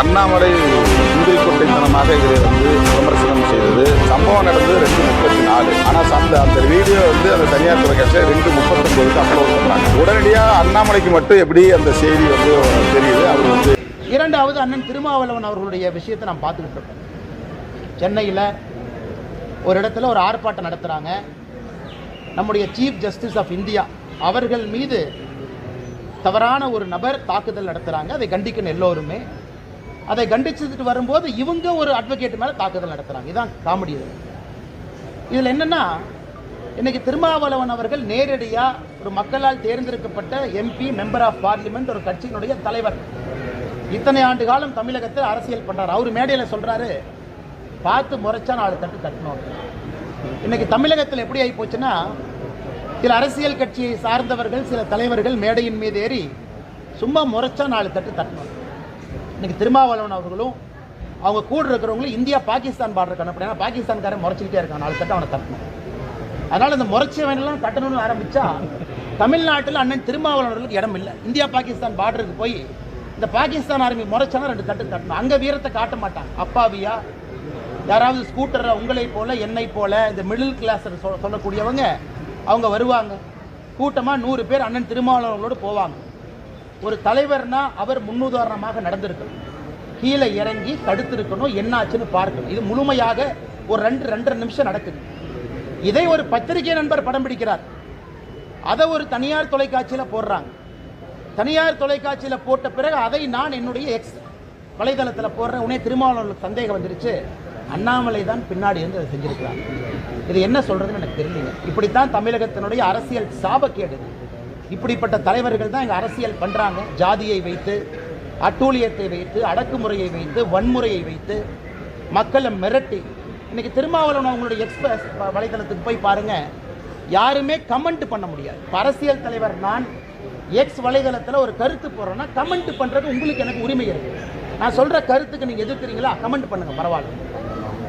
அண்ணாமலை முந்திரிக்கொட்டைத்தனமாக இதை விமர்சனம் செய்தது. சம்பவம் நடந்தது 2:34. ஆனால் அந்த வீடியோ அந்த தனியார் தொலைக்காட்சியில் 2:39 அப்லோட் பண்ணாங்க. உடனடியாக அண்ணாமலைக்கு மட்டும் எப்படி அந்த செய்தி தெரியுது. அவர் இரண்டாவது அண்ணன் திருமாவளவன் அவர்களுடைய விஷயத்தை நாம் பார்த்துக்கிட்டு இருக்கோம். சென்னையில் ஒரு இடத்துல ஒரு ஆர்ப்பாட்டம் நடத்துகிறாங்க. நம்முடைய சீஃப் ஜஸ்டிஸ் ஆஃப் இந்தியா அவர்கள் மீது தவறான ஒரு நபர் தாக்குதல் நடத்துகிறாங்க. அதை கண்டிக்கணும் எல்லோருமே. அதை கண்டிச்சுட்டு வரும்போது இவங்க ஒரு அட்வொகேட் மேலே தாக்குதல் நடத்துகிறாங்க. இதுதான் காமெடி. இதில் என்னென்னா, இன்றைக்கி திருமாவளவன் அவர்கள் நேரடியாக ஒரு மக்களால் தேர்ந்தெடுக்கப்பட்ட எம்பி, மெம்பர் ஆஃப் பார்லிமெண்ட், ஒரு கட்சியினுடைய தலைவர். இத்தனை ஆண்டு காலம் தமிழகத்தில் அரசியல் பண்ணுறார். அவர் மேடையில் சொல்கிறாரு, பார்த்து முறைச்சா 4 தட்டு தட்டணும். இன்றைக்கி தமிழகத்தில் எப்படி ஆகி போச்சுன்னா, சில அரசியல் கட்சியை சார்ந்தவர்கள், சில தலைவர்கள் மேடையின் மீது ஏறி சும்மா முறைச்சா 4 தட்டு தட்டணும். இன்றைக்கி திருமாவளவன் அவர்களும் அவங்க கூட இருக்கிறவங்களும் இந்தியா பாகிஸ்தான் பார்டருக்கு அனுப்பினா பாகிஸ்தான்காரன் முறைச்சிக்கிட்டே இருக்கான். 4 தட்டு அவனை தட்டணும். அதனால் இந்த முறைச்சவனெல்லாம் தட்டணும்னு ஆரம்பித்தா தமிழ்நாட்டில் அண்ணன் திருமாவளவர்களுக்கு இடம் இல்லை. இந்தியா பாகிஸ்தான் பார்டருக்கு போய் இந்த பாகிஸ்தான் ஆர்மி முறைச்சானா 2 தட்டு தட்டணும். அங்கே வீரத்தை காட்ட மாட்டாங்க. அப்பாவியா யாராவது ஸ்கூட்டரில் உங்களை போல் என்னை போல் இந்த மிடில் கிளாஸ் சொல்லக்கூடியவங்க அவங்க வருவாங்க. கூட்டமாக 100 பேர் அண்ணன் திருமாவளவர்களோடு போவாங்க. ஒரு தலைவர்னா அவர் முன்னுதாரணமாக நடந்திருக்கணும். கீழே இறங்கி தடுத்திருக்கணும், என்ன ஆச்சுன்னு பார்க்கணும். இது முழுமையாக ஒரு 2-2.5 நிமிஷம் நடக்குது. இதை ஒரு பத்திரிகை நண்பர் படம் பிடிக்கிறார். அதை ஒரு தனியார் தொலைக்காட்சியில் போடுறாங்க. தனியார் தொலைக்காட்சியில் போட்ட பிறகு அதை நான் என்னுடைய எக்ஸ் வலைதளத்தில் போடுறேன். உடனே திருமாவளவர்களுக்கு சந்தேகம் வந்துருச்சு, அண்ணாமலை தான் பின்னாடி இருந்து அதை செஞ்சிருக்கிறாங்க. இது என்ன சொல்றதுன்னு எனக்கு தெரியல. இப்படித்தான் தமிழகத்தினுடைய அரசியல் சாபக்கேடு. இப்படிப்பட்ட தலைவர்கள் தான் இங்கே அரசியல் பண்ணுறாங்க. ஜாதியை வைத்து, அட்டூழியத்தை வைத்து, அடக்குமுறையை வைத்து, வன்முறையை வைத்து மக்களை மிரட்டி. இன்னைக்கு திருமாவளவன் அவங்களுடைய எக்ஸ்பிரஸ் வலைதளத்துக்கு போய் பாருங்க, யாருமே கமெண்ட் பண்ண முடியாது. அரசியல் தலைவர் நான் எக்ஸ் வலைதளத்தில் ஒரு கருத்து போடுறேன்னா கமெண்ட் பண்ணுறது உங்களுக்கு எனக்கு உரிமை இருக்குது. நான் சொல்கிற கருத்துக்கு நீங்கள் எதிர்க்கிறீங்களா, கமெண்ட் பண்ணுங்கள், பரவாயில்ல.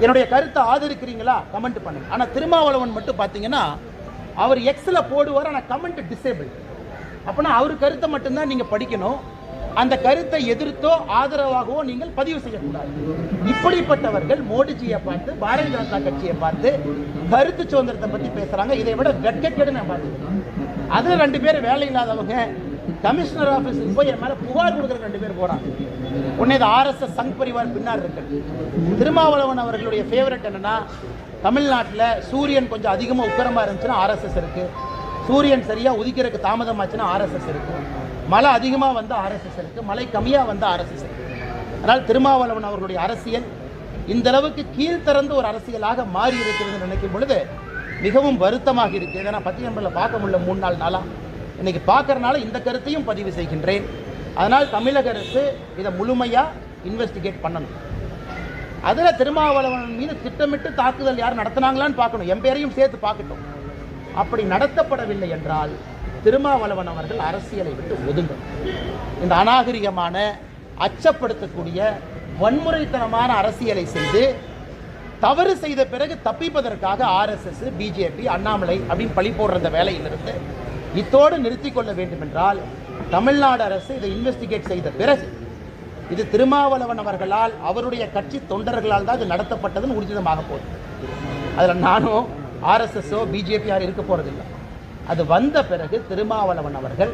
என்னுடைய கருத்தை ஆதரிக்கிறீங்களா, கமெண்ட் பண்ணுங்க. ஆனால் திருமாவளவன் மட்டும் பார்த்தீங்கன்னா அவர் எக்ஸில் போடுவார், ஆனால் கமெண்ட் டிசேபிள். அப்படின்னா அவர் கருத்தை மட்டும்தான் நீங்கள் படிக்கணும். அந்த கருத்தை எதிர்த்தோ ஆதரவாகவோ நீங்கள் பதிவு செய்யக்கூடாது. இப்படிப்பட்டவர்கள் மோடிஜியை பார்த்து, பாரதிய ஜனதா கட்சியை பார்த்து கருத்து சுதந்திரத்தை பற்றி பேசுகிறாங்க. இதை விட வெட்கக்கேடு நான் பார்த்துக்கிறேன். அதில் 2 பேர் வேலை இல்லாதவங்க கமிஷனர் ஆஃபீஸுக்கு போய் என் மேலே புகார் கொடுக்குற 2 பேர் போகிறாங்க. உடனே இது RSS சங் பரிவார் பின்னார் இருக்கு. திருமாவளவன் அவர்களுடைய ஃபேவரட் என்னன்னா, தமிழ்நாட்டில் சூரியன் கொஞ்சம் அதிகமாக உக்கரமாக இருந்துச்சுன்னா RSS இருக்குது, சூரியன் சரியாக உதிக்கிறதுக்கு தாமதமாச்சுன்னா RSS இருக்குது, மழை அதிகமாக வந்தால் RSS இருக்குது, மழை கம்மியாக வந்தால் RSS இருக்குது. அதனால் திருமாவளவன் அவர்களுடைய அரசியல் இந்த அளவுக்கு கீழ்த்திறந்து ஒரு அரசியலாக மாறி இருக்கிறது நினைக்கும் பொழுது மிகவும் வருத்தமாக இருக்குது. இதை நான் பத்திரிகை நம்பரில் பார்க்க முடியல 3-4 நாளாக. இன்னைக்கு பார்க்கறனால இந்த கருத்தையும் பதிவு செய்கின்றேன். அதனால் தமிழக அரசு இதை முழுமையாக இன்வெஸ்டிகேட் பண்ணணும். அதில் திருமாவளவன் மீது திட்டமிட்டு தாக்குதல் யார் நடத்தினாங்களான்னு பார்க்கணும். என் பேரையும் சேர்த்து பார்க்கட்டும். அப்படி நடத்தப்படவில்லை என்றால் திருமாவளவன் அவர்கள் அரசியலை விட்டு ஒதுங்கும். இந்த அநாகரிகமான, அச்சப்படுத்தக்கூடிய, வன்முறைத்தனமான அரசியலை செய்து தவறு செய்த பிறகு தப்பிப்பதற்காக RSS, BJP, அண்ணாமலை அப்படின்னு பழி போடுற இந்த வேலையிலிருந்து இத்தோடு நிறுத்தி கொள்ள வேண்டும் என்றால் தமிழ்நாடு அரசு இதை இன்வெஸ்டிகேட் செய்த பிறகு இது திருமாவளவன் அவர்களால், அவருடைய கட்சி தொண்டர்களால் தான் இது நடத்தப்பட்டதுன்னு ஊர்ஜிதமாக போகுது. அதில் நானும் RSSஓ BJP யாரும் இருக்க போகிறதில்லை. அது வந்த பிறகு திருமாவளவன் அவர்கள்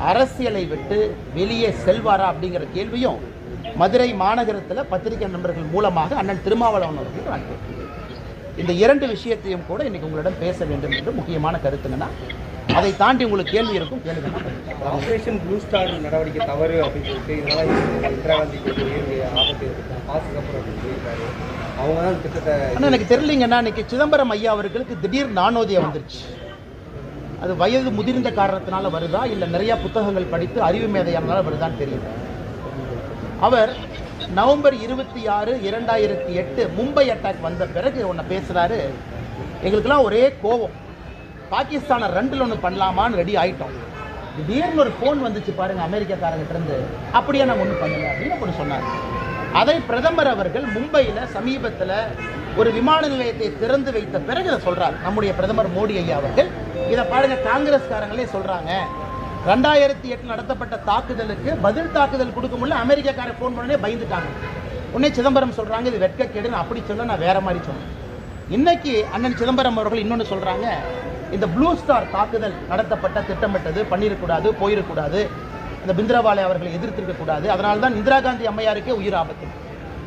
அரசியலை விட்டு வெளியே செல்வாரா அப்படிங்கிற கேள்வியும் மதுரை மாநகரத்தில் பத்திரிகை நண்பர்கள் மூலமாக அண்ணன் திருமாவளவன் அவர்கள் நான் கேட்கிறேன். இந்த 2 விஷயத்தையும் கூட இன்னைக்கு உங்களிடம் பேச வேண்டும் என்று முக்கியமான கருத்துங்கன்னா, அதை தாண்டி உங்களுக்கு கேள்வி இருக்கும், கேள்வி. ஆபரேஷன் ப்ளூ ஸ்டார் நடவடிக்கை தவறு அப்படின்னு சொல்லிட்டு இதனால இந்திரா காந்திக்கு ஆபத்து பாதுகாப்பு அவங்க தான் திட்டத்தை. ஆனால் எனக்கு தெரியலிங்கன்னா, இன்னைக்கு சிதம்பரம் ஐயா அவர்களுக்கு திடீர் நானோதியம் வந்துருச்சு. அது வயது முதிர்ந்த காரணத்தினால வருதா, இல்லை நிறையா புத்தகங்கள் படித்து அறிவு மேதையானால வருதான்னு தெரியல. அவர் நவம்பர் 26, 2008 மும்பை அட்டாக் வந்த பிறகு ஒன்று பேசுகிறாரு, எங்களுக்கெல்லாம் ஒரே கோபம், பாகிஸ்தானை 2ல் 1 பண்ணலாமான்னு ரெடி ஆகிட்டோம். திடீர்னு ஒரு ஃபோன் வந்துச்சு பாருங்கள் அமெரிக்காக்காரங்கிட்டேருந்து, அப்படியே நாங்கள் ஒன்றும் பண்ணலை அப்படின்னு ஒன்று சொன்னார். அதை பிரதமர் அவர்கள் மும்பையில் சமீபத்தில் ஒரு விமான நிலையத்தை திறந்து வைத்த பிறகு இதை சொல்கிறார் நம்முடைய பிரதமர் மோடி ஐயா அவர்கள். இதை பாருங்கள், காங்கிரஸ்காரங்களே சொல்கிறாங்க 2008 நடத்தப்பட்ட தாக்குதலுக்கு பதில் தாக்குதல் கொடுக்க முடியல. அமெரிக்காக்கார ஃபோன் பண்ணனே பயந்துட்டாங்க. உடனே சிதம்பரம் சொல்கிறாங்க இது வெட்கக்கேடுன்னு. அப்படி சொல்ல நான் வேற மாதிரி சொன்னேன். இன்னைக்கு அண்ணன் சிதம்பரம் அவர்கள் இன்னொன்று சொல்கிறாங்க, இந்த ப்ளூ ஸ்டார் தாக்குதல் நடத்தப்பட்ட திட்டமிட்டது, பண்ணிடக்கூடாது, போயிடக்கூடாது, இந்த பிந்திரவாலை அவர்களை எதிர்த்திருக்கக்கூடாது, அதனால தான் இந்திரா காந்தி அம்மையாருக்கே உயிர் ஆபத்து.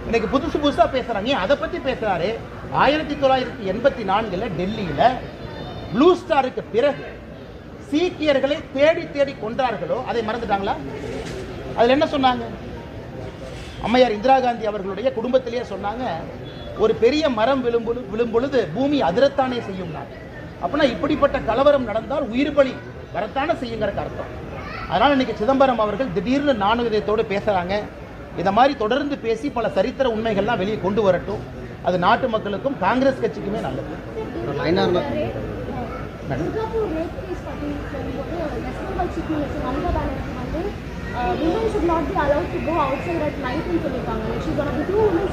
இன்னைக்கு புதுசாக பேசுகிறாங்க. அதை பற்றி பேசுகிறாரு. 1984 டெல்லியில் ப்ளூ ஸ்டாருக்கு பிறகு சீக்கியர்களை தேடி தேடி கொண்டார்களோ அதை மறந்துட்டாங்களா? அதில் என்ன சொன்னாங்க? அம்மையார் இந்திரா காந்தி அவர்களுடைய குடும்பத்திலேயே சொன்னாங்க, ஒரு பெரிய மரம் விழும் பொழுது பூமி அதிரத்தானே செய்யும். அப்படின்னா இப்படிப்பட்ட கலவரம் நடந்தால் உயிர் பலி வரத்தானே செய்யுங்கிறக்கு அர்த்தம். அதனால் இன்னைக்கு சிதம்பரம் அவர்கள் திடீர்னு நாணயத்தோடு பேசுகிறாங்க. இதை மாதிரி தொடர்ந்து பேசி பல சரித்திர உண்மைகள்லாம் வெளியே கொண்டு வரட்டும். அது நாட்டு மக்களுக்கும் காங்கிரஸ் கட்சிக்குமே நல்லது.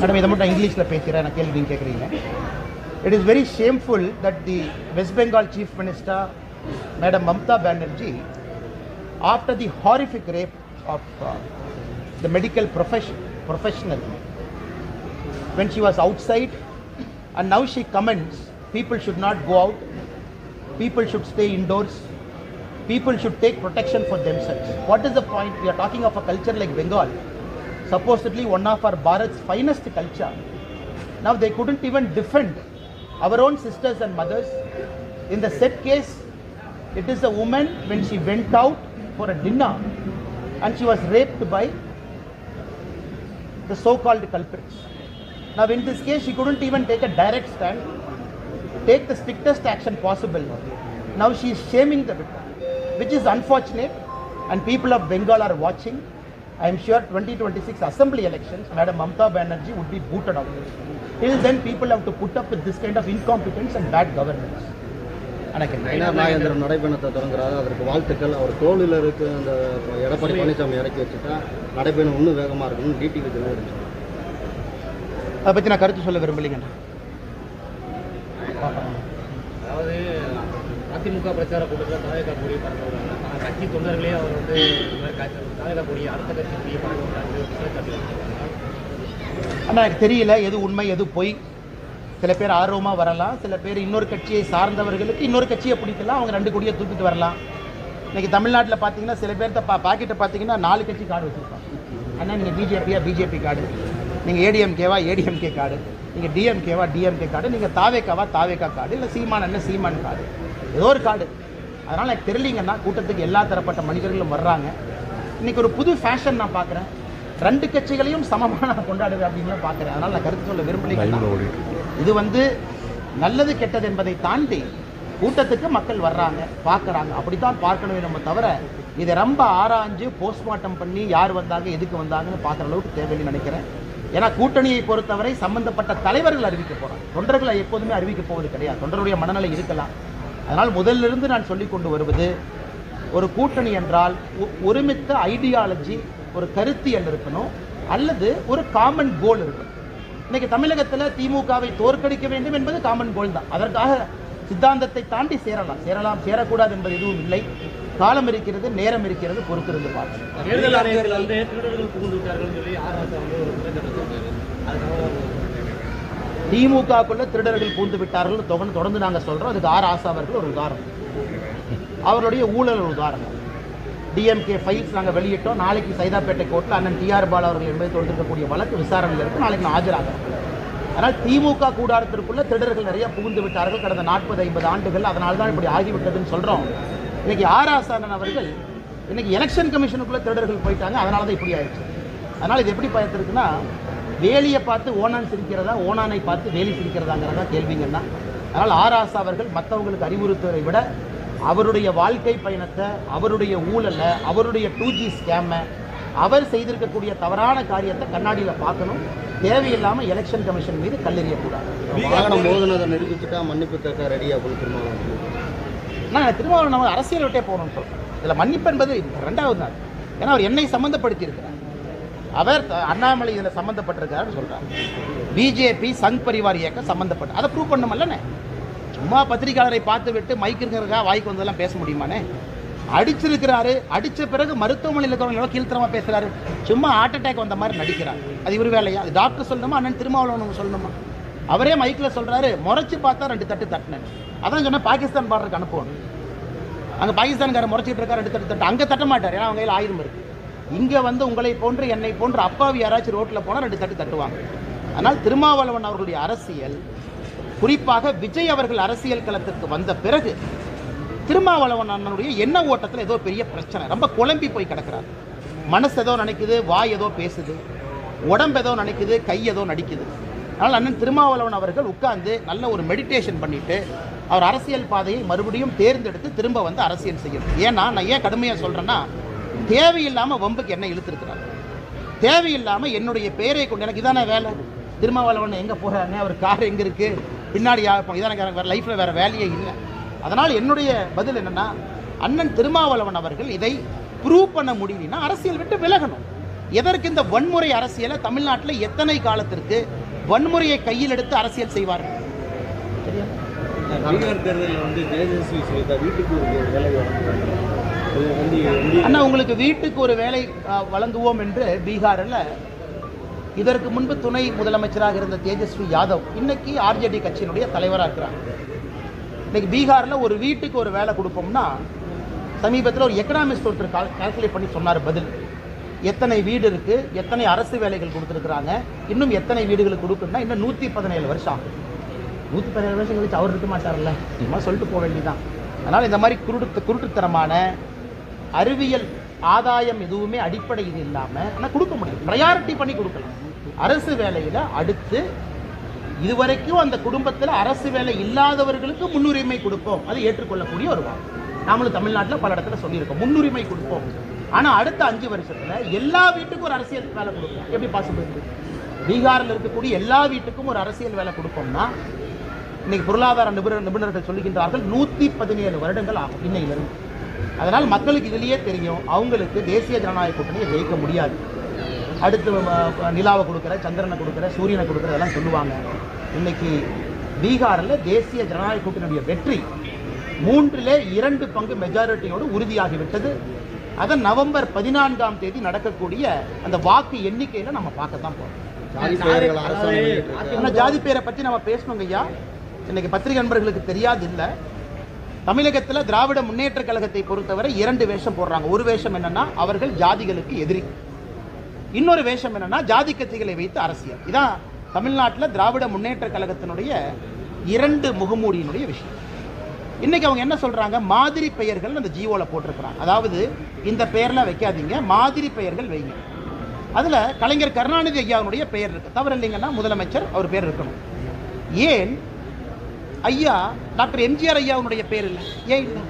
மேடம் இதை மட்டும் இங்கிலீஷில் பேசுகிறேன், நான் கேள்வி நீங்கள் கேட்குறீங்க. It is very shameful that the West Bengal Chief Minister, Madam Mamata Banerjee, after the horrific rape of the medical professional, when she was outside, and now she comments people should not go out, people should stay indoors, people should take protection for themselves. What is the point? We are talking of a culture like Bengal, supposedly one of our Bharat's finest culture. Now they couldn't even defend our own sisters and mothers. In the said case, it is a woman when she went out for a dinner and she was raped by the so-called culprits. Now in this case, she couldn't even take a direct stand, take the strictest action possible. Now she is shaming the victim, which is unfortunate, and people of Bengal are watching. I am sure 2026 assembly elections, Madam Mamata Banerjee would be booted out. Till then, people have to put up with this kind of incompetence and bad governance. நாயந்திரம் நடைபயணத்தை தொடங்குறாரு. அதற்கு வாழ்த்துக்கள். அவர் தோளில் இருக்கு அந்த எடப்பாடி பழனிசாமி இறக்கி வச்சுட்டா நடைபயணம் இன்னும் வேகமாக இருக்கணும். டிடிவி தினகரன் அதை பற்றி நான் கருத்து சொல்ல விரும்பலைங்கண்ணா. அதாவது அதிமுக பிரச்சார கூட்டத்தில் தாவேகா கொடி பறக்க விடுறாங்க. கட்சி தொண்டர்களே அவர் வந்து தாவேகா கொடி அடுத்த கட்சி கொடியை பறக்க விடுறாங்க. ஆனால் எனக்கு தெரியல எது உண்மை எது பொய். சில பேர் ஆர்வமாக வரலாம், சில பேர் இன்னொரு கட்சியை சார்ந்தவர்களுக்கு இன்னொரு கட்சியை பிடிக்கலாம், அவங்க 2 கொடியை தூக்கிட்டு வரலாம். இன்றைக்கி தமிழ்நாட்டில் பார்த்தீங்கன்னா சில பேர்த்த பாக்கெட்டை பார்த்தீங்கன்னா 4 கட்சி கார்டு வச்சுருப்பாங்க. ஆனால் நீங்கள் பிஜேபி கார்டு, நீங்கள் ஏடிஎம்கேவா ஏடிஎம்கே கார்டு, நீங்கள் டிஎம்கேவா டிஎம்கே கார்டு, நீங்கள் தாவேக்காவா தாவேக்கா கார்டு, இல்லை சீமான் கார்டு, ஏதோ ஒரு கார்டு. அதனால் எனக்கு தெரியலிங்கன்னா கூட்டத்துக்கு எல்லா தரப்பட்ட மனிதர்களும் வர்றாங்க. இன்றைக்கி ஒரு புது ஃபேஷன் நான் பார்க்குறேன். 2 கட்சிகளையும் சமமாக நான் கொண்டாடுவேன் அப்படின்னு பார்க்குறேன். அதனால் நான் கருத்து சொல்ல விரும்பலைங்க. இது வந்து நல்லது கெட்டது என்பதை தாண்டி கூட்டத்துக்கு மக்கள் வர்றாங்க, பார்க்குறாங்க. அப்படித்தான் பார்க்கணுமே நம்ம தவிர இதை ரொம்ப ஆராய்ஞ்சு போஸ்ட்மார்ட்டம் பண்ணி யார் வந்தாங்க எதுக்கு வந்தாங்கன்னு பார்க்குற அளவுக்கு தேவையில்லைன்னு நினைக்கிறேன். ஏன்னா கூட்டணியை பொறுத்தவரை சம்பந்தப்பட்ட தலைவர்கள் அறிவிக்க போகிறாங்க. தொண்டர்களை எப்போதுமே அறிவிக்க போவது கிடையாது. தொண்டருடைய மனநிலை இருக்கலாம். அதனால் முதலிலிருந்து நான் சொல்லி கொண்டு வருவது, ஒரு கூட்டணி என்றால் ஒருமித்த ஐடியாலஜி, ஒரு கருத்தியல் இருக்கணும், அல்லது ஒரு காமன் கோல் இருக்கணும். இன்னைக்கு தமிழகத்தில் திமுகவை தோற்கடிக்க வேண்டும் என்பது காமன் கோல் தான். அதற்காக சித்தாந்தத்தை தாண்டி சேரலாம் சேரக்கூடாது என்பது எதுவும் இல்லை. காலம் இருக்கிறது, நேரம் இருக்கிறது, பொறுத்திருந்து பார்க்கணும். தேர்தல் ஆணையர்கள் வந்து திருடர்கள் புகுந்து விட்டார்கள் சொல்லி திமுகக்குள்ள திருடர்கள் பூந்து விட்டார்கள் தொடர்ந்து நாங்கள் சொல்றோம். அதுக்கு ஆசா அவர்கள் ஒரு உதாரணம், அவருடைய ஊழல் ஒரு உதாரணம். டிஎம்கே ஃபைல்ஸ் நாங்கள் வெளியிட்டோம். நாளைக்கு சைதாப்பேட்டை கோர்ட்டில் அண்ணன் டிஆர் பாலா அவர்கள் என்பதை தொடர்ந்திருக்கக்கூடிய வழக்கு விசாரணையில் இருக்குது. நாளைக்கு நான் ஆஜராகிறேன். ஆனால் திமுக கூடாரத்திற்குள்ள திருடர்கள் நிறைய புகுந்து விட்டார்கள் கடந்த 40-50 ஆண்டுகள். அதனால தான் இப்படி ஆகிவிட்டதுன்னு சொல்கிறோம். இன்னைக்கு ஆசானன் அவர்கள் இன்னைக்கு எலெக்ஷன் கமிஷனுக்குள்ள திருடர்கள் போயிட்டாங்க, அதனால தான் இப்படி ஆயிடுச்சு. அதனால் இது எப்படி பார்த்துருக்குன்னா, வேலியை பார்த்து ஓனான் சிரிக்கிறதா, ஓனானை பார்த்து வேலி சிரிக்கிறதாங்கிறதா கேள்விங்கன்னா. அதனால் ஆசா அவர்கள் மற்றவங்களுக்கு அறிவுறுத்துவதை விட அவருடைய வாழ்க்கை பயணத்தை, அவருடைய ஊழலை, அவருடைய 2G ஸ்கேமை, அவர் செய்திருக்கக்கூடிய தவறான காரியத்தை கண்ணாடியில் பார்க்கணும். தேவையில்லாமல் எலெக்ஷன் கமிஷன் மீது கல்லெறியக்கூடாது. வாகனம் மோதினதை நிரூபிச்சுட்டா மன்னிப்பு கேட்க ரெடி அப்படின்னு திருமாவளவன் நம்ம அரசியல் விட்டே போகணும்னு சொல்கிறேன். இதில் மன்னிப்பு என்பது 2வது நாள். ஏன்னா அவர் என்னை சம்மந்தப்படுத்தி இருக்கிறார், அவர் அண்ணாமலை இதில் சம்மந்தப்பட்டிருக்காருன்னு சொல்கிறார். பிஜேபி சங் பரிவார் இயக்கம் சம்மந்தப்பட்டு அதை ப்ரூவ் பண்ணமல்லண்ணே. சும்மா பத்திரிகையாளரை பார்த்து விட்டு மைக்கு இருக்கிறதுக்காக வாய்க்கு வந்ததெல்லாம் பேச முடியுமானே? அடிச்சிருக்கிறாரு. அடித்த பிறகு மருத்துவமனையில் இருக்கிறவங்க கீழ்த்தரமாக பேசுகிறாரு. சும்மா ஹார்ட் அட்டாக் வந்த மாதிரி நடிக்கிறார். அது இவர் வேலையா? அது டாக்டர் சொல்லணுமா, அண்ணன் திருமாவளவன் சொல்லணுமா? அவரே மைக்கில் சொல்கிறாரு, முறைச்சி பார்த்தா 2 தட்டு தட்டினேன். அதான் சொன்னால் பாகிஸ்தான் பார்டருக்கு அனுப்புவோம். அங்கே பாகிஸ்தான்காரர் முறைச்சிட்டு இருக்கா 2 தட்டு தட்டு. அங்கே தட்ட மாட்டார், ஏன்னா அவங்க கையில் ஆயுதம் இருக்குது. இங்கே வந்து உங்களை போன்று என்னை போன்று அப்பாவி யாராச்சும் ரோட்டில் போனால் 2 தட்டு தட்டுவாங்க. அதனால் திருமாவளவன் அவர்களுடைய அரசியல், குறிப்பாக விஜய் அவர்கள் அரசியல் களத்திற்கு வந்த பிறகு திருமாவளவன் அண்ணனுடைய எண்ண ஓட்டத்தில் ஏதோ பெரிய பிரச்சனை, ரொம்ப குழம்பி போய் கிடக்கிறார். மனசு ஏதோ நினைக்குது, வாய் ஏதோ பேசுது, உடம்பு ஏதோ நினைக்குது, கை ஏதோ நடிக்குது. அதனால் அண்ணன் திருமாவளவன் அவர்கள் உட்கார்ந்து நல்ல ஒரு மெடிடேஷன் பண்ணிட்டு அவர் அரசியல் பாதையை மறுபடியும் தேர்ந்தெடுத்து திரும்ப வந்து அரசியல் செய்யணும். ஏன்னா நான் ஏன் கடுமையாக சொல்கிறேன்னா, தேவையில்லாமல் வம்புக்கு என்ன இழுத்துருக்கிறார். தேவையில்லாமல் என்னுடைய பெயரை கொண்டு, எனக்கு இதான வேலை, திருமாவளவன் எங்கே போகிறாங்க, அவர் கார் எங்கே இருக்குது, பின்னாடி இதான வேறு லைஃப்பில் வேறு வேலையே இல்லை. அதனால் என்னுடைய பதில் என்னென்னா, அண்ணன் திருமாவளவன் அவர்கள் இதை ப்ரூவ் பண்ண முடியலன்னா அரசியல் விட்டு விலகணும். எதற்கு இந்த வன்முறை அரசியலை தமிழ்நாட்டில் எத்தனை காலத்திற்கு வன்முறையை கையில் எடுத்து அரசியல் செய்வார்கள்? சரியா? பீகார் தேர்தலில் வந்து தேஜஸ்வி சொல்லிட்டா வீட்டுக்கு ஒரு வேலை அண்ணா, உங்களுக்கு வீட்டுக்கு ஒரு வேலை வழங்குவோம் என்று பீகாரில் இதற்கு முன்பு துணை முதலமைச்சராக இருந்த தேஜஸ்வி யாதவ் இன்னைக்கு ஆர்ஜேடி கட்சியினுடைய தலைவராக இருக்கிறாங்க. இன்னைக்கு பீகாரில் ஒரு வீட்டுக்கு ஒரு வேலை கொடுப்போம்னா, சமீபத்தில் ஒரு எக்கனாமிஸ்ட் ஒருத்தர் கால்குலேட் பண்ணி சொன்னார் பதில். எத்தனை வீடு இருக்குது, எத்தனை அரசு வேலைகள் கொடுத்துருக்குறாங்க, இன்னும் எத்தனை வீடுகளுக்கு கொடுக்கணும்னா இன்னும் 117 வருஷம் ஆகும். 117 வருஷம் கழிச்சு அவர் இருக்க மாட்டார்ல, சும்மா சொல்லிட்டு போக வேண்டியதான். அதனால் இந்த மாதிரி குருட்டுத்தனமான அறிவியல் ஆதாயம் எதுவுமே அடிப்படை இது இல்லாமல் ஆனால் கொடுக்க முடியும். ப்ரையாரிட்டி பண்ணி கொடுக்கலாம். அரசு வேலையில் அடுத்து இதுவரைக்கும் அந்த குடும்பத்தில் அரசு வேலை இல்லாதவர்களுக்கு முன்னுரிமை கொடுப்போம், அது ஏற்றுக்கொள்ளக்கூடிய ஒரு வார்த்தை. நாமளும் தமிழ்நாட்டில் பல இடத்துல சொல்லியிருக்கோம், முன்னுரிமை கொடுப்போம். ஆனால் அடுத்த 5 வருஷத்தில் எல்லா வீட்டுக்கும் ஒரு அரசியல் வேலை கொடுப்போம். எப்படி பாசிபிள் இருக்குது? பீகாரில் இருக்கக்கூடிய எல்லா வீட்டுக்கும் ஒரு அரசியல் வேலை கொடுப்போம்னா இன்னைக்கு பொருளாதார நிபுணர்கள் சொல்லுகின்றார்கள் 117 வருடங்கள் ஆகும் இன்னையிலிருந்து. அதனால் மக்களுக்கு இதிலேயே தெரியும், அவங்களுக்கு தேசிய ஜனநாயக கூட்டணியை ஜெயிக்க முடியாது. அடுத்து நிலாவை கொடுக்குற, சந்திரனை கொடுக்குற, சூரியனை கொடுக்குற இதெல்லாம் சொல்லுவாங்க. இன்னைக்கு பீகாரில் தேசிய ஜனநாயக கூட்டணியுடைய வெற்றி 3ல் 2 பங்கு மெஜாரிட்டியோடு உறுதியாகிவிட்டது. அதை நவம்பர் 14ஆம் தேதி நடக்கக்கூடிய அந்த வாக்கு எண்ணிக்கையில் நம்ம பார்க்கத்தான் போகிறோம். ஜாதி பேரை பற்றி நம்ம பேசணுங்க ஐயா. இன்னைக்கு பத்திரிகை நண்பர்களுக்கு தெரியாது இல்லை, தமிழகத்தில் திராவிட முன்னேற்ற கழகத்தை பொறுத்தவரை 2 வேஷம் போடுறாங்க. ஒரு வேஷம் என்னன்னா, அவர்கள் ஜாதிகளுக்கு எதிரி. இன்னொரு வேஷம் என்னன்னா, ஜாதி கட்சிகளை வைத்து அரசியல். இதான் தமிழ்நாட்டில் திராவிட முன்னேற்ற கழகத்தினுடைய 2 முகமூடியினுடைய விஷயம். இன்னைக்கு அவங்க என்ன சொல்றாங்க, மாதிரி பெயர்கள் அந்த ஜியோல போட்டிருக்கிறாங்க. அதாவது இந்த பெயர்லாம் வைக்காதீங்க, மாதிரி பெயர்கள் வைங்க. அதுல கலைஞர் கருணாநிதி ஐயாவுடைய பெயர் இருக்கு, தவறு இல்லைங்கன்னா முதலமைச்சர் அவர் பேர் இருக்கணும். ஏன் ஐயா டாக்டர் எம்ஜிஆர் ஐயாவுடைய பேர் இல்லை? ஏன் இல்லை?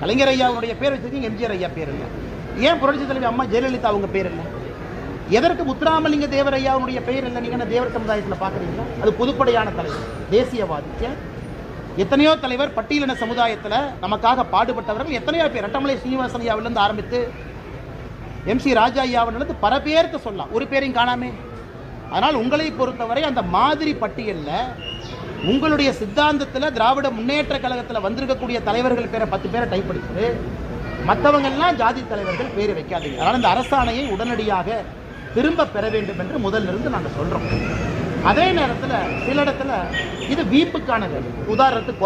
கலைஞர் ஐயாவுடைய பேர் வச்சிருக்கீங்க, எம்ஜிஆர் ஐயா பேர் இல்லை. ஏன் புரட்சி தலைவி அம்மா ஜெயலலிதா அவங்க பேர் இல்லை? எதற்கு முத்துராமலிங்க தேவர் ஐயாவுடைய பெயர் இல்லை? நீங்க தேவர் சமுதாயத்தில் பார்க்குறீங்களா? அது பொதுப்படையான தலைவர், தேசியவாதி. எத்தனையோ தலைவர் பட்டியலின சமுதாயத்தில் நமக்காக பாடுபட்டவர்கள் எத்தனையோ பேர், ரட்டமலை சீனிவாசன் ஐயாவிலிருந்து ஆரம்பித்து MC ராஜா ஐயாவிலிருந்து பல பேருக்கு சொல்லலாம், ஒரு பேரையும் காணாமே. அதனால் உங்களை பொறுத்தவரை அந்த மாதிரி பட்டியலில் உங்களுடைய சித்தாந்தத்தில் திராவிட முன்னேற்ற கழகத்தில் வந்திருக்கக்கூடிய தலைவர்கள் பேரை 10 பேரை டைப் படித்து மற்றவங்கெல்லாம் ஜாதி தலைவர்கள் பேர் வைக்காதீங்க. அதனால் இந்த அரசாணையை உடனடியாக திரும்ப பெற வேண்டும் என்று முதலிருந்து நாங்கள் சொல்கிறோம். அதே நேரத்தில் சில இடத்துல இது வீப்புக்கான வேலை. உதாரணத்துக்கு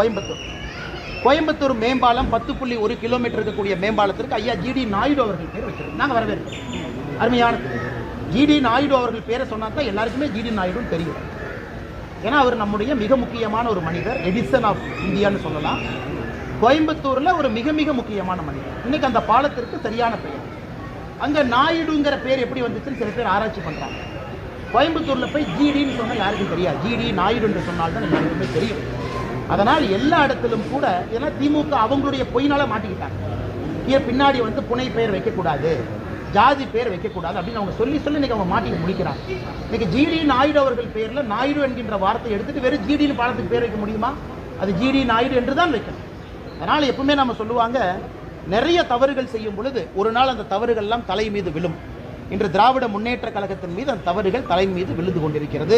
கோயம்புத்தூர் மேம்பாலம் 10.1 கிலோமீட்டர் இருக்கக்கூடிய மேம்பாலத்திற்கு ஐயா GD நாயுடு அவர்கள் பேர் வச்சிருக்கோம். நாங்கள் வரவேற்கிறோம். அருமையான GD நாயுடு அவர்கள் பேரை சொன்னா தான் எல்லாருக்குமே GD நாயுடுன்னு தெரியும். ஏன்னா அவர் நம்முடைய மிக முக்கியமான ஒரு மனிதர், எடிசன் ஆஃப் இந்தியான்னு சொல்லலாம். கோயம்புத்தூரில் ஒரு மிக மிக முக்கியமான மனிதர். இன்னைக்கு அந்த பாலத்திற்கு சரியான பெயர். அங்கே நாயுடுங்கிற பேர் எப்படி வந்துச்சுன்னு சில பேர் ஆராய்ச்சி பண்ணுறாங்க. கோயம்புத்தூரில் போய் GDன்னு சொன்னால் யாருக்கும் தெரியாது, GD நாயுடு என்று சொன்னால் தான் எல்லாருக்குமே தெரியும். அதனால் எல்லா இடத்திலும் கூட, ஏன்னா திமுக அவங்களுடைய பொய்னால மாட்டிக்கிட்டாங்க. இங்கே பின்னாடி வந்து புனை பெயர் வைக்கக்கூடாது, ஜாதி பேர் வைக்கக்கூடாது அப்படின்னு அவங்க சொல்லி இன்னைக்கு அவங்க மாட்டிக்க முடிக்கிறாங்க. இன்னைக்கு GD நாயுடு அவர்கள் பேரில் நாயுடு என்கின்ற வார்த்தை எடுத்துட்டு வெறும் GDன்னு பாலத்துக்கு பேர் வைக்க முடியுமா? அது GD நாயுடு என்று தான் வைக்கணும். அதனால் எப்பவுமே நம்ம சொல்லுவாங்க, நிறைய தவறுகள் செய்யும் பொழுது ஒரு நாள் அந்த தவறுகள் எல்லாம் தலை மீது விழும். இன்று திராவிட முன்னேற்ற கழகத்தின் மீது அந்த தவறுகள் தலை மீது விழுந்து கொண்டிருக்கிறது.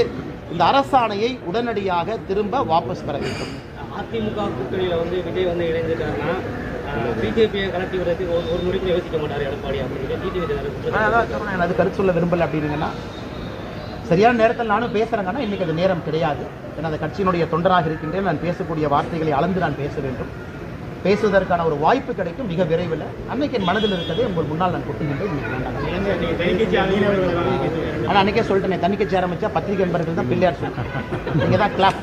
இந்த அரசாணையை உடனடியாக திரும்ப வாபஸ் பெற வேண்டும். அதிமுக கூட்டணியில் வந்து விஜய் வந்து இணைஞ்சிட்டாருன்னா பிஜேபியை கலட்டி விடுறதுக்கு ஒரு முறை கூட யோசிக்க மாட்டார் எடப்பாடி அப்படின்னு டிடிவி அதான் சொன்னேன், அது கருத்து சொல்ல விரும்பலை அப்படின்னா சரியான நேரத்தில் நானும் பேசுகிறேங்கன்னா இன்றைக்கி அது நேரம் கிடையாது. ஏன்னா அந்த கட்சியினுடைய தொண்டராக இருக்கின்றேன். நான் பேசக்கூடிய வார்த்தைகளை அளந்து நான் பேச வேண்டும். பேசுவதற்கான ஒரு வாய்ப்பு கிடைக்கும் மிக விரைவில். அன்னைக்கு என் மனதில் இருக்கிறதே உங்கள் முன்னால் நான் கொட்டுகின்றேன். ஆனால் அன்றைக்கே சொல்லிட்டேன், தண்ணிக்கட்சி ஆரம்பித்தா பத்திரிகை நண்பர்கள் தான் பிள்ளையார் சொல்லிட்டேன். நீங்கள் தான் கிளாப்,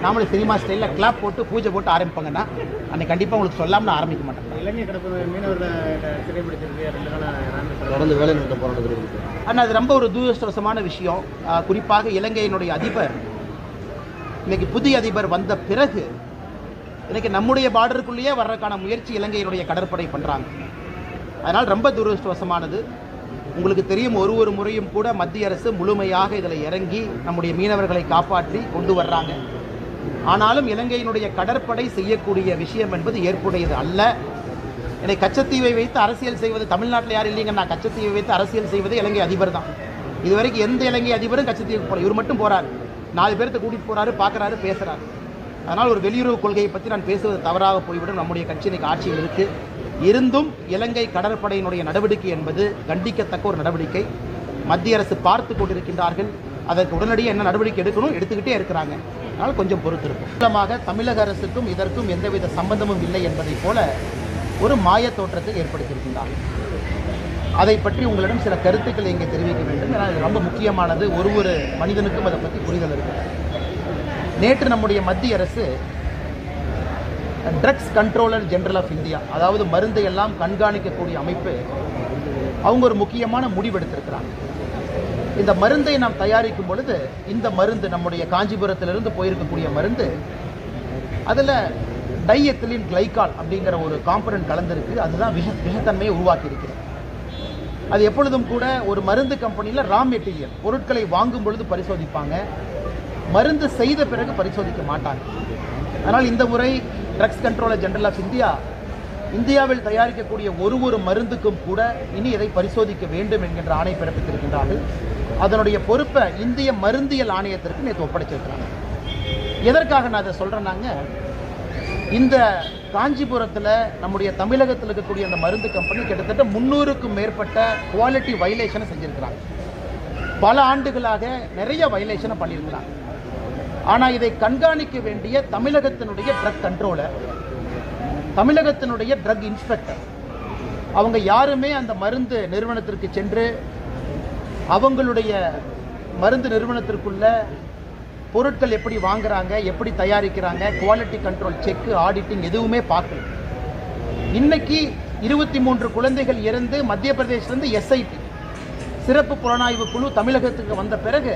நாமளும் சினிமா ஸ்டைலில் கிளாப் போட்டு பூஜை போட்டு ஆரம்பிப்பாங்கன்னா அன்றைக்கி கண்டிப்பாக உங்களுக்கு சொல்லாமல் நான் ஆரம்பிக்க மாட்டேன். இலங்கை கடற்படை மீனவர்களை சிறைப்பிடிச்சிருக்கு 2 நாளாக தொடர்ந்து வேலை நிறுத்த போராட்டத்தில். ஆனால் அது ரொம்ப ஒரு துரதிர்ஷ்டவசமான விஷயம். குறிப்பாக இலங்கையினுடைய அதிபர் இன்னைக்கு புதிய அதிபர் வந்த பிறகு இன்னைக்கு நம்முடைய பார்டருக்குள்ளேயே வர்றதுக்கான முயற்சி இலங்கையினுடைய கடற்படை பண்ணுறாங்க. அதனால் ரொம்ப துரதிர்ஷ்டவசமானது. உங்களுக்கு தெரியும், ஒரு முறையும் கூட மத்திய அரசு முழுமையாக இதில் இறங்கி நம்முடைய மீனவர்களை காப்பாற்றி கொண்டு வர்றாங்க. ஆனாலும் இலங்கையினுடைய கடற்படை செய்யக்கூடிய விஷயம் என்பது ஏற்புடையது அல்ல. என்னை கச்சத்தீவை வைத்து அரசியல் செய்வது தமிழ்நாட்டில் யாரும் இல்லைங்க. நான் கச்சத்தீவை வைத்து அரசியல் செய்வது இலங்கை அதிபர் தான். இதுவரைக்கும் எந்த இலங்கை அதிபரும் கச்சத்தீவுக்கு போகல. இவர் மட்டும் போகிறார், 4 பேர்த்த கூட்டிகிட்டு போகிறாரு, பார்க்குறாரு, பேசுகிறாரு. அதனால் ஒரு வெளியுறவு கொள்கையை பற்றி நான் பேசுவது தவறாக போய்விடும். நம்முடைய கட்சி இன்னைக்கு ஆட்சியில் இருக்குது. இருந்தும் இலங்கை கடற்படையினுடைய நடவடிக்கை என்பது கண்டிக்கத்தக்க ஒரு நடவடிக்கை. மத்திய அரசு பார்த்து கொண்டிருக்கின்றார்கள். அதற்கு உடனடியாக என்ன நடவடிக்கை எடுக்கணும் எடுத்துக்கிட்டே இருக்கிறாங்க. அதனால் கொஞ்சம் பொறுத்து இருக்கும். மூலமாக தமிழக அரசுக்கும் இதற்கும் எந்தவித சம்பந்தமும் இல்லை என்பதை போல ஒரு மாய தோற்றத்தை ஏற்படுத்தியிருக்கின்றார்கள். அதை பற்றி உங்களிடம் சில கருத்துக்களை இங்கே தெரிவிக்க வேண்டும். ஏன்னா இது ரொம்ப முக்கியமானது. ஒரு மனிதனுக்கும் அதை பற்றி புரிதல் இருக்குது. நேற்று நம்முடைய மத்திய அரசு drugs controller general of India, அதாவது மருந்தை எல்லாம் கண்காணிக்கக்கூடிய அமைப்பு, அவங்க ஒரு முக்கியமான முடிவெடுத்திருக்கிறாங்க. இந்த மருந்தை நாம் தயாரிக்கும் பொழுது இந்த மருந்து நம்முடைய காஞ்சிபுரத்திலிருந்து போயிருக்கக்கூடிய மருந்து, அதில் டைஎத்திலின் கிளைகால் அப்படிங்கிற ஒரு காம்பனன்ட் கலந்துருக்கு. அதுதான் விஷத்தன்மையை உருவாக்கி இருக்கிறது. அது எப்பொழுதும் கூட ஒரு மருந்து கம்பெனியில் ரா மெட்டீரியல் பொருட்களை வாங்கும் பொழுது பரிசோதிப்பாங்க, மருந்து செய்த பிறகு பரிசோதிக்க மாட்டாங்க. அதனால் இந்த முறை drugs controller general of India இந்தியாவில் தயாரிக்கக்கூடிய ஒரு மருந்துக்கும் கூட இனி இதை பரிசோதிக்க வேண்டும் என்கின்ற ஆணை பிறப்பித்திருக்கின்றார்கள். அதனுடைய பொறுப்பை இந்திய மருந்தியல் ஆணையத்திற்கு நேற்று ஒப்படைச்சிருக்கிறாங்க. எதற்காக நான் அதை சொல்கிறேன்னாங்க, இந்த காஞ்சிபுரத்தில் நம்முடைய தமிழகத்தில் இருக்கக்கூடிய அந்த மருந்து கம்பெனி கிட்டத்தட்ட 300க்கும் மேற்பட்ட குவாலிட்டி வயலேஷனை செஞ்சுருக்கிறாங்க. பல ஆண்டுகளாக நிறைய வயலேஷனை பண்ணியிருக்கிறாங்க. ஆனால் இதை கண்காணிக்க வேண்டிய தமிழகத்தினுடைய ட்ரக் கண்ட்ரோலர், தமிழகத்தினுடைய ட்ரக் இன்ஸ்பெக்டர், அவங்க யாருமே அந்த மருந்து நிறுவனத்திற்கு சென்று அவங்களுடைய மருந்து நிறுவனத்திற்குள்ள பொருட்கள் எப்படி வாங்குறாங்க, எப்படி தயாரிக்கிறாங்க, குவாலிட்டி கண்ட்ரோல் செக்கு, ஆடிட்டிங் எதுவுமே பார்க்கல. இன்னைக்கு 23 குழந்தைகள் இறந்து மத்திய பிரதேசிலிருந்து எஸ்ஐடி சிறப்பு புலனாய்வு குழு தமிழகத்துக்கு வந்த பிறகு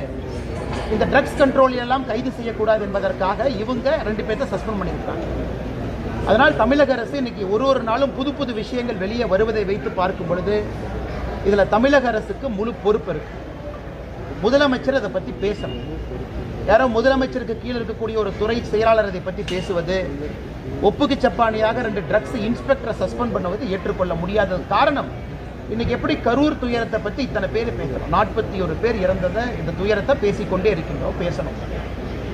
இந்த ட்ரக்ஸ் கண்ட்ரோல் எல்லாம் கைது செய்யக்கூடாது என்பதற்காக இவங்க 2 பேர்த்த சஸ்பெண்ட் பண்ணியிருக்காங்க. அதனால் தமிழக அரசு இன்னைக்கு ஒரு நாளும் புது விஷயங்கள் வெளியே வருவதை வைத்து பார்க்கும் பொழுது இதில் தமிழக அரசுக்கு முழு பொறுப்பு இருக்கு. முதலமைச்சர் அதை பற்றி பேசணும். யாரோ முதலமைச்சருக்கு கீழே இருக்கக்கூடிய ஒரு துறை செயலாளர் அதை பற்றி பேசுவது, ஒப்புக்கு சப்பானியாக 2 ட்ரக்ஸ் இன்ஸ்பெக்டரை சஸ்பெண்ட் பண்ணுவது ஏற்றுக்கொள்ள முடியாத காரணம். இன்னைக்கு எப்படி கரூர் துயரத்தை பற்றி இத்தனை பேர் பேசுகிறோம், 41 பேர் இறந்ததை, இந்த துயரத்தை பேசிக்கொண்டே இருக்கின்றோம், பேசணும்.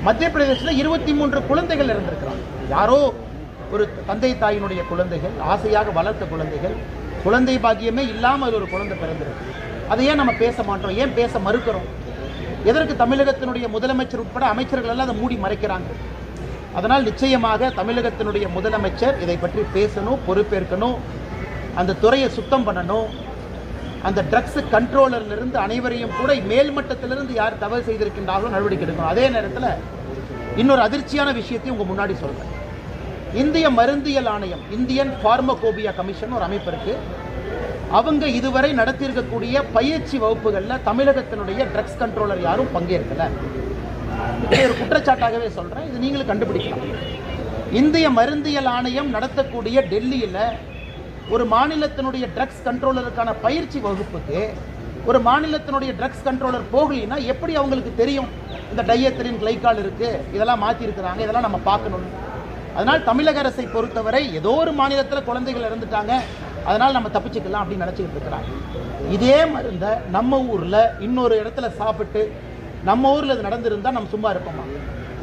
மத்திய பிரதேசத்தில் 23 குழந்தைகள் இறந்திருக்கிறாங்க. யாரோ ஒரு தந்தை தாயினுடைய குழந்தைகள், ஆசையாக வளர்த்த குழந்தைகள், குழந்தை பாக்கியமே இல்லாமல் அது ஒரு குழந்தை பிறந்திருக்கு. அதை ஏன் நம்ம பேச மாட்டோம், ஏன் பேச மறுக்கிறோம்? எதற்கு தமிழகத்தினுடைய முதலமைச்சர் உட்பட அமைச்சர்கள் எல்லாம் அதை மூடி மறைக்கிறாங்க? அதனால் நிச்சயமாக தமிழகத்தினுடைய முதலமைச்சர் இதை பற்றி பேசணும், பொறுப்பேற்கணும், அந்த துறையை சுத்தம் பண்ணணும். அந்த ட்ரக்ஸ் கண்ட்ரோலர்லேருந்து அனைவரையும் கூட மேல்மட்டத்திலிருந்து யார் தவறு செய்திருக்கின்றார்களோ நடவடிக்கை எடுக்கணும். அதே நேரத்தில் இன்னொரு அதிர்ச்சியான விஷயத்தையும் உங்கள் முன்னாடி சொல்கிறேன். இந்திய மருந்தியல் ஆணையம், இந்தியன் ஃபார்மகோபியா கமிஷன் ஒரு அமைப்பு இருக்குது. அவங்க இதுவரை நடத்தியிருக்கக்கூடிய பயிற்சி வகுப்புகளில் தமிழகத்தினுடைய ட்ரக்ஸ் கண்ட்ரோலர் யாரும் பங்கேற்கலை. ஒரு குற்றச்சாட்டாகவே சொல்கிறேன், இது நீங்களும் கண்டுபிடிக்கலாம். இந்திய மருந்தியல் ஆணையம் நடத்தக்கூடிய டெல்லியில் ஒரு மாநிலத்தினுடைய ட்ரக்ஸ் கண்ட்ரோலருக்கான பயிற்சி வகுப்புக்கு ஒரு மாநிலத்தினுடைய ட்ரக்ஸ் கண்ட்ரோலர் போகலின்னா எப்படி அவங்களுக்கு தெரியும் இந்த டைஎத்திலின் கிளைகால் இருக்குது, இதெல்லாம் மாற்றிருக்கிறாங்க, இதெல்லாம் நம்ம பார்க்கணும். அதனால் தமிழக அரசை பொறுத்தவரை ஏதோ ஒரு மாநிலத்தில் குழந்தைகள் இறந்துட்டாங்க, அதனால் நம்ம தப்பிச்சுக்கலாம் அப்படின்னு நினச்சிக்கிட்டு இருக்கிறாங்க. இதே மருந்தை நம்ம ஊரில் இன்னொரு இடத்துல சாப்பிட்டு நம்ம ஊரில் இது நடந்திருந்தால் நம்ம சும்மா இருப்போமா?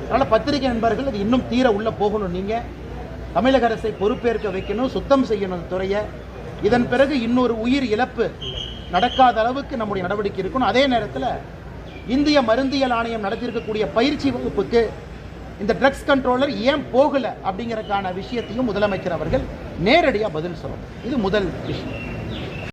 அதனால் பத்திரிகை நண்பர்கள் இது இன்னும் தீர உள்ளே போகணும். நீங்கள் தமிழக அரசை பொறுப்பேற்க வைக்கணும், சுத்தம் செய்யணும் துறையை. இதன் பிறகு இன்னொரு உயிர் இழப்பு நடக்காத அளவுக்கு நம்முடைய நடவடிக்கை இருக்கணும். அதே நேரத்தில் இந்திய மருந்தியல் ஆணையம் நடத்தியிருக்கக்கூடிய பயிற்சி வகுப்புக்கு இந்த ட்ரக்ஸ் கண்ட்ரோலர் ஏன் போகலை அப்படிங்கிறதுக்கான விஷயத்தையும் முதலமைச்சர் அவர்கள் நேரடியாக பதில் சொல்லணும். இது முதல் விஷயம்.